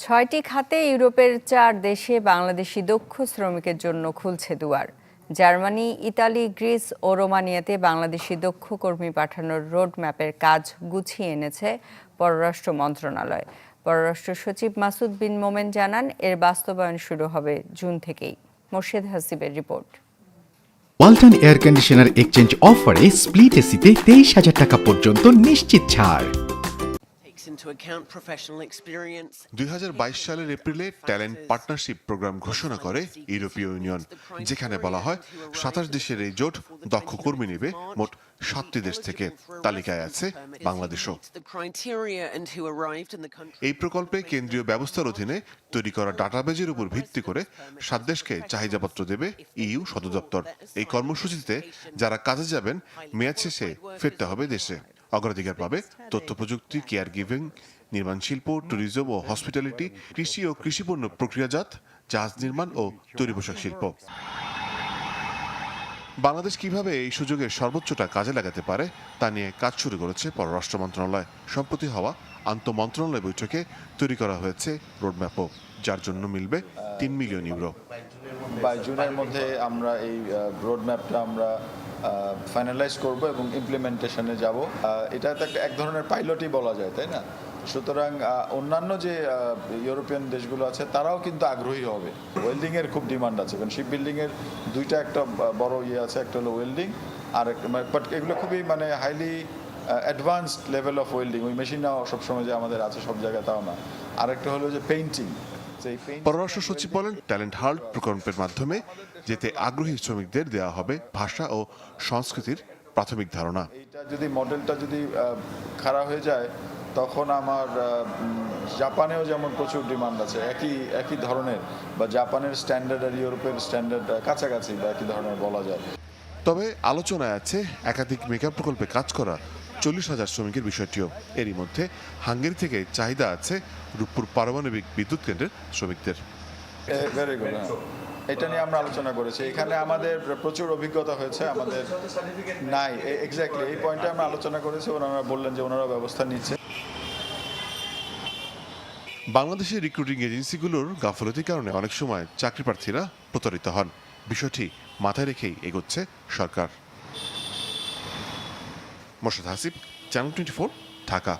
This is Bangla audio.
৬টি খাতে ইউরোপের ৪ দেশে বাংলাদেশি দক্ষ শ্রমিকের জন্য খুলছে দুয়ার। জার্মানি, ইতালি, গ্রিস ও রোমানিয়াতে বাংলাদেশি দক্ষ কর্মী পাঠানোর রোডম্যাপের কাজ গুছিয়ে এনেছে পররাষ্ট্র মন্ত্রণালয়। পররাষ্ট্র সচিব মাসুদ বিন মোমেন জানান, এর বাস্তবায়ন শুরু হবে জুন থেকেই। মোর্শেদ হাসিবের report. Walton air conditioner exchange অফারে স্প্লিট এসিতে 23,000 টাকা পর্যন্ত নিশ্চিত ছাড়। 2022 সালের এপ্রিলে ট্যালেন্ট পার্টনারশিপ প্রোগ্রাম ঘোষণা করে ইউরোপীয় ইউনিয়ন, যেখানে বলা হয় 27 দেশের এই জোট দক্ষ কর্মী নেবে মোট 7টি দেশ থেকে। তালিকায় আছে বাংলাদেশও। এই প্রকল্পে কেন্দ্রীয় ব্যবস্থার অধীনে তৈরি করা ডাটাবেজের উপর ভিত্তি করে 7 দেশকে চাহিদাপত্র দেবে ইইউ সদর দপ্তর। এই কর্মসূচিতে যারা কাজে যাবেন মেয়াদ শেষে ফিরতে হবে দেশে। অগ্রাধিকার পাবে তথ্য প্রযুক্তি, কেয়ার গিভিং, নির্মাণ শিল্প, ট্যুরিজম ও হসপিটালিটি, কৃষি ও কৃষিপণ্য প্রক্রিয়াজাত, জাহাজ নির্মাণ ও তৈরি পোশাক শিল্প। বাংলাদেশ কিভাবে এই সুযোগের সর্বোচ্চটা কাজে লাগাতে পারে তা নিয়ে কাজ শুরু করেছে পররাষ্ট্র মন্ত্রণালয়। সম্প্রতি হওয়া আন্তঃমন্ত্রণালয় বৈঠকে তৈরি করা হয়েছে রোডম্যাপও, যার জন্য মিলবে 3 মিলিয়ন ইউরো। জুনের মধ্যে আমরা এই রোডম্যাপটা আমরা ফাইনালাইজ করব এবং ইমপ্লিমেন্টেশনে যাব। এটা তো এক ধরনের পাইলটই বলা যায়, তাই না? সুতরাং অন্যান্য যে ইউরোপিয়ান দেশগুলো আছে তারাও কিন্তু আগ্রহী হবে। ওয়েল্ডিংয়ের খুব ডিমান্ড আছে, কারণ শিপ বিল্ডিংয়ের দুইটা একটা বড় ইয়ে আছে, একটা হলো ওয়েল্ডিং আর বাট এগুলো খুবই highly advanced level of welding. ওই মেশিনটাও সবসময় যে আমাদের আছে সব জায়গায় তাও না। আরেকটা হলো যে পেইন্টিং। পররাষ্ট্র সচিব বলেন, ট্যালেন্ট হান্ট প্রকল্পের মাধ্যমে যেতে আগ্রহী শ্রমিকদের দেওয়া হবে ভাষা ও সংস্কৃতির প্রাথমিক ধারণা। এইটা যদি মডেলটা যদি খারাপ হয়ে যায় তখন আমার জাপানেও যেমন প্রচুর ডিমান্ড আছে একই ধরনের, বা জাপানের স্ট্যান্ডার্ড আর ইউরোপের স্ট্যান্ডার্ড কাছাকাছি বা একই ধরনের বলা যায়। তবে আলোচনায় আছে একাধিক মেগা প্রকল্পে কাজ করা 40,000 শ্রমিকের বিষয়টিও। এরই মধ্যে হাঙ্গেরি থেকে চাহিদা আছে রূপপুর পারমাণবিক বিদ্যুৎ কেন্দ্রের শ্রমিকদের। Very good. এটা নিয়ে আমরা আলোচনা করেছি। এখানে আমাদের প্রচুর অভিজ্ঞতা হয়েছে, আমাদের নাই এক্স্যাক্টলি এই পয়েন্টে আমরা আলোচনা করেছি। ওনারা বললেন যে ওনারা ব্যবস্থা নিচ্ছে। বাংলাদেশের রিক্রুটিং এজেন্সিগুলোর গাফলতির কারণে অনেক সময় চাকরি প্রার্থীরা প্রতারিত হন। বিষয়টি মাথায় রেখেই এগোচ্ছে সরকার। মোর্শেদ হাসিব, চ্যানেল 24, ঢাকা।